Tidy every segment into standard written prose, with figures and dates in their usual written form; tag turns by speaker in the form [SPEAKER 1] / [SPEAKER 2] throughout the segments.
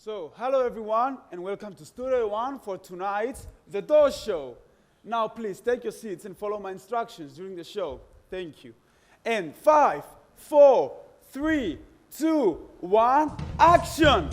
[SPEAKER 1] So, hello everyone, and welcome to Studio One for tonight's The Door Show. Now, please take your seats and follow my instructions during the show. Thank you. And 5, 4, 3, 2, 1, action!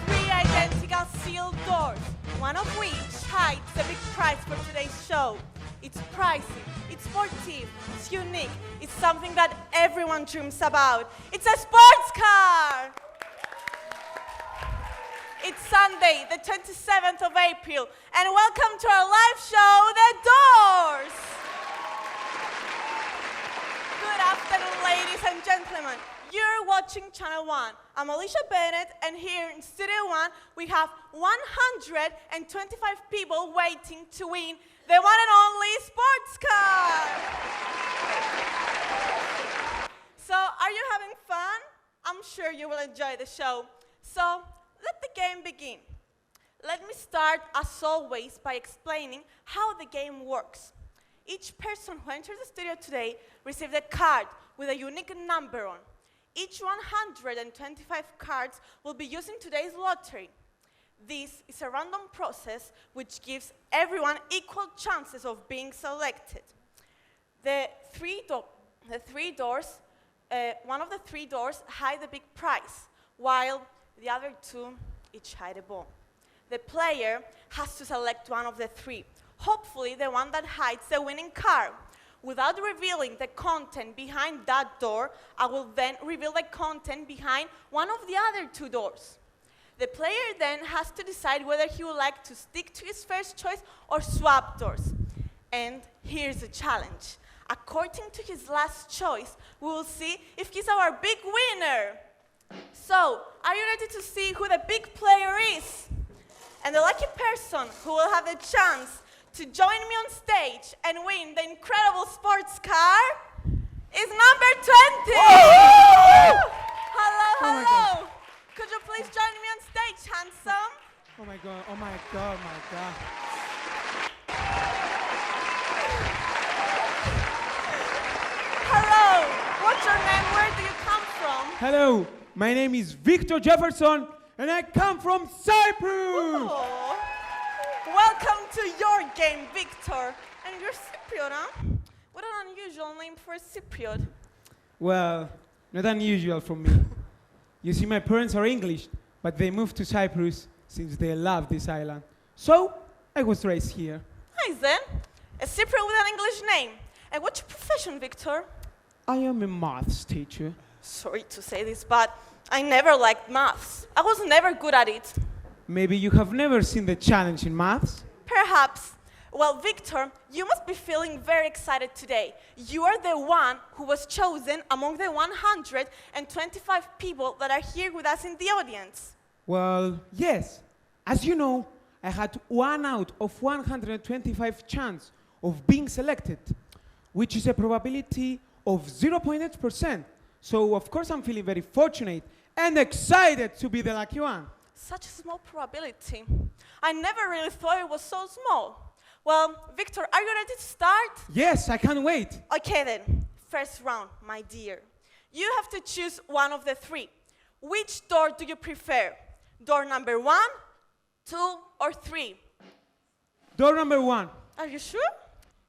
[SPEAKER 2] Three identical sealed doors, one of which hides the big prize for today's show. It's pricey, it's sportive, it's unique, it's something that everyone dreams about. It's a sports car! It's Sunday, the 27th of April, and welcome to our live show, The Doors! Good afternoon, ladies and gentlemen. You're watching Channel 1. I'm Alicia Bennett, and here in Studio 1, we have 125 people waiting to win the one and only sports car! So, are you having fun? I'm sure you will enjoy the show. So, let the game begin. Let me start, as always, by explaining how the game works. Each person who enters the studio today received a card with a unique number on. Each 125 cards will be used in today's lottery. This is a random process which gives everyone equal chances of being selected. One of the three doors hide the big prize, while the other two each hide a ball. The player has to select one of the three, hopefully the one that hides the winning card. Without revealing the content behind that door, I will then reveal the content behind one of the other two doors. The player then has to decide whether he would like to stick to his first choice or swap doors. And here's the challenge. According to his last choice, we will see if he's our big winner. So, are you ready to see who the big player is? And the lucky person who will have the chance to join me on stage and win the incredible sports car is number 20! Hello, hello! Could you please join me on stage, handsome?
[SPEAKER 3] Oh my god, oh my god, my god.
[SPEAKER 2] Hello, what's your name? Where do you come from?
[SPEAKER 3] Hello, my name is Victor Jefferson and I come from Cyprus!
[SPEAKER 2] Oh. Welcome to your game, Victor. And you're Cypriot, huh? What an unusual name for a Cypriot.
[SPEAKER 3] Well, not unusual for me. You see, my parents are English, but they moved to Cyprus since they love this island. So, I was raised here.
[SPEAKER 2] Nice then. A Cypriot with an English name. And what's your profession, Victor?
[SPEAKER 3] I am a maths teacher.
[SPEAKER 2] Sorry to say this, but I never liked maths. I was never good at it.
[SPEAKER 3] Maybe you have never seen the challenge in maths?
[SPEAKER 2] Perhaps. Well, Victor, you must be feeling very excited today. You are the one who was chosen among the 125 people that are here with us in the audience.
[SPEAKER 3] Well, yes. As you know, I had 1 out of 125 chance of being selected, which is a probability of 0.8%. So, of course, I'm feeling very fortunate and excited to be the lucky one.
[SPEAKER 2] Such a small probability. I never really thought it was so small. Well, Victor, are you ready to start?
[SPEAKER 3] Yes, I can't wait.
[SPEAKER 2] Okay then, first round, my dear. You have to choose one of the three. Which door do you prefer? Door number 1, 2, or 3?
[SPEAKER 3] Door number 1.
[SPEAKER 2] Are you sure?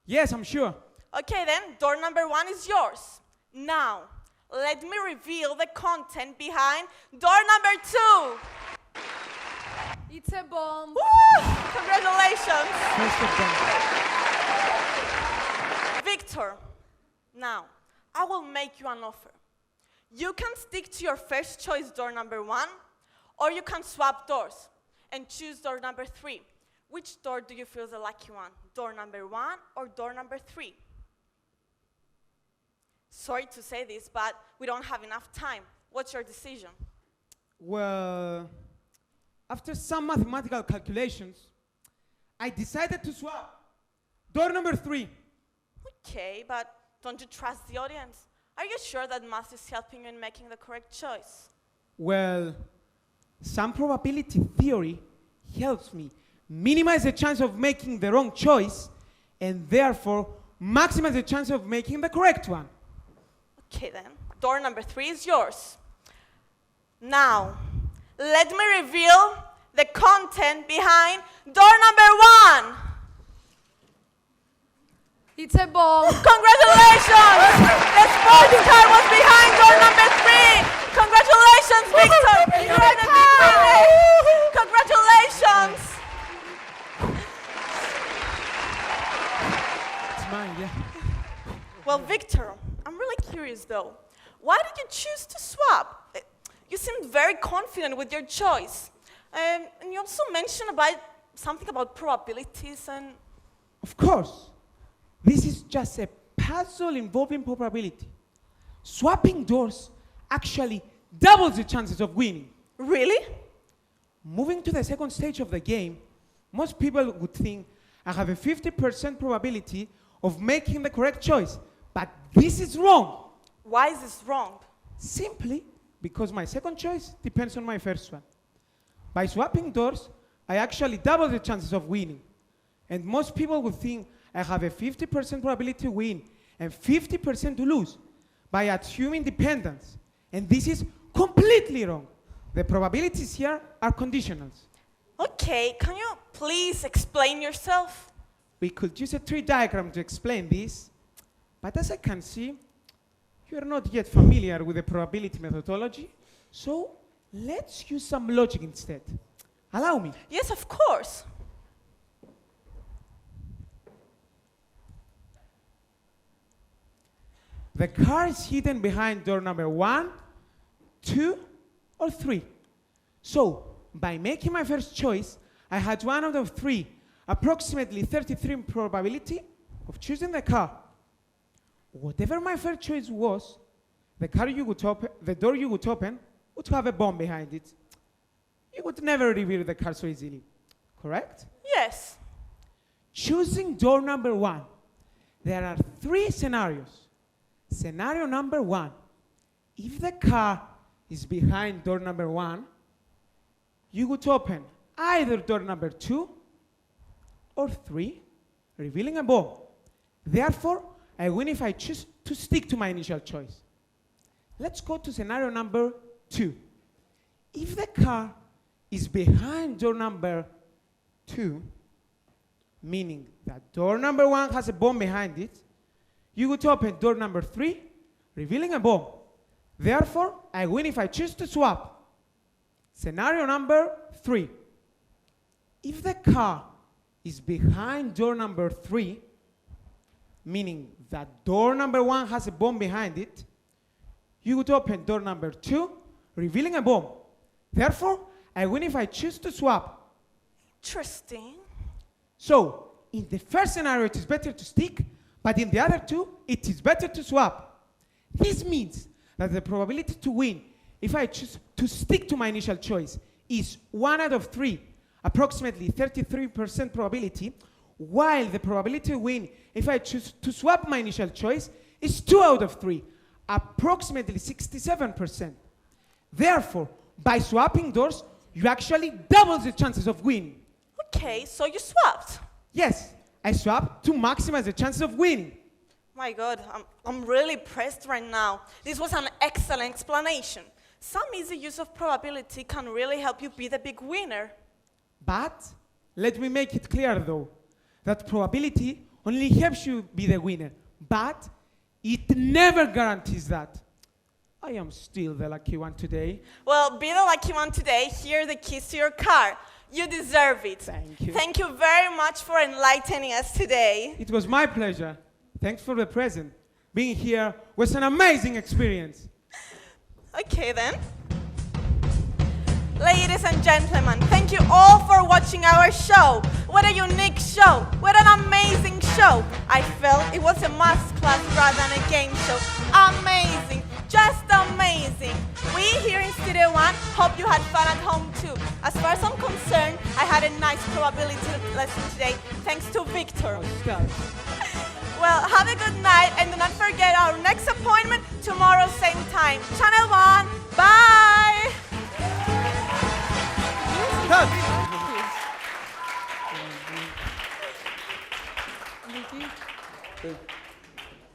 [SPEAKER 3] Yes, I'm sure.
[SPEAKER 2] Okay then, door number 1 is yours. Now, let me reveal the content behind door number 2.
[SPEAKER 4] It's a bomb.
[SPEAKER 2] Woo! Congratulations.
[SPEAKER 3] First of them.
[SPEAKER 2] Victor, now, I will make you an offer. You can stick to your first choice, door number 1, or you can swap doors and choose door number 3. Which door do you feel is the lucky one? Door number 1 or door number 3? Sorry to say this, but we don't have enough time. What's your decision?
[SPEAKER 3] Well, after some mathematical calculations, I decided to swap. Door number 3.
[SPEAKER 2] Okay, but don't you trust the audience? Are you sure that math is helping you in making the correct choice?
[SPEAKER 3] Well, some probability theory helps me minimize the chance of making the wrong choice and therefore maximize the chance of making the correct one.
[SPEAKER 2] Okay then, door number 3 is yours. Now, let me reveal the content behind door number 1.
[SPEAKER 4] It's a bomb.
[SPEAKER 2] Congratulations! The sports car was behind door number 3. Congratulations, Victor! You're the big winner! Congratulations!
[SPEAKER 3] It's mine, yeah.
[SPEAKER 2] Well, Victor, I'm really curious though. Why did you choose to swap? You seemed very confident with your choice. And you also mentioned something about probabilities and...
[SPEAKER 3] Of course, this is just a puzzle involving probability. Swapping doors actually doubles the chances of winning.
[SPEAKER 2] Really?
[SPEAKER 3] Moving to the second stage of the game, most people would think I have a 50% probability of making the correct choice. But this is wrong.
[SPEAKER 2] Why is this wrong?
[SPEAKER 3] Simply because my second choice depends on my first one. By swapping doors, I actually double the chances of winning. And most people would think I have a 50% probability to win and 50% to lose by assuming dependence. And this is completely wrong. The probabilities here are conditionals.
[SPEAKER 2] Okay, can you please explain yourself?
[SPEAKER 3] We could use a tree diagram to explain this, but as I can see, you are not yet familiar with the probability methodology, so let's use some logic instead. Allow me.
[SPEAKER 2] Yes, of course.
[SPEAKER 3] The car is hidden behind door number 1, 2, or 3. So, by making my first choice, I had 1 out of 3, approximately 33 probability of choosing the car. Whatever my first choice was, the door you would open would have a bomb behind it. You would never reveal the car so easily, correct?
[SPEAKER 2] Yes.
[SPEAKER 3] Choosing door number 1, there are 3 scenarios. Scenario number 1, if the car is behind door number 1, you would open either door number 2 or 3, revealing a bomb. Therefore, I win if I choose to stick to my initial choice. Let's go to scenario number 2. If the car is behind door number 2, meaning that door number 1 has a bomb behind it, you would open door number 3, revealing a bomb. Therefore, I win if I choose to swap. Scenario number 3. If the car is behind door number 3, meaning that door number 1 has a bomb behind it, you would open door number 2, revealing a bomb. Therefore, I win if I choose to swap.
[SPEAKER 2] Interesting.
[SPEAKER 3] So, in the first scenario, it is better to stick, but in the other 2, it is better to swap. This means that the probability to win, if I choose to stick to my initial choice, is 1 out of 3, approximately 33% probability, while the probability to win, if I choose to swap my initial choice, is 2 out of 3, approximately 67%. Therefore, by swapping doors, you actually double the chances of winning.
[SPEAKER 2] Okay, so you swapped.
[SPEAKER 3] Yes, I swapped to maximize the chances of winning.
[SPEAKER 2] My God, I'm really impressed right now. This was an excellent explanation. Some easy use of probability can really help you be the big winner.
[SPEAKER 3] But let me make it clear, though, that probability only helps you be the winner, but it never guarantees that. I am still the lucky one today.
[SPEAKER 2] Well, be the lucky one today. Here are the keys to your car. You deserve it.
[SPEAKER 3] Thank you.
[SPEAKER 2] Thank you very much for enlightening us today.
[SPEAKER 3] It was my pleasure. Thanks for the present. Being here was an amazing experience.
[SPEAKER 2] Okay then. Ladies and gentlemen, thank you all for watching our show. What a unique show. What an amazing show. I felt it was a math class rather than a game show. Amazing. Just amazing. We here in Studio One hope you had fun at home too. As far as I'm concerned, I had a nice probability lesson today thanks to Victor. Well, have a good night and do not forget our next appointment tomorrow same time. Channel 1. Bye.
[SPEAKER 1] Cut.
[SPEAKER 3] Vicky.
[SPEAKER 1] Thank you.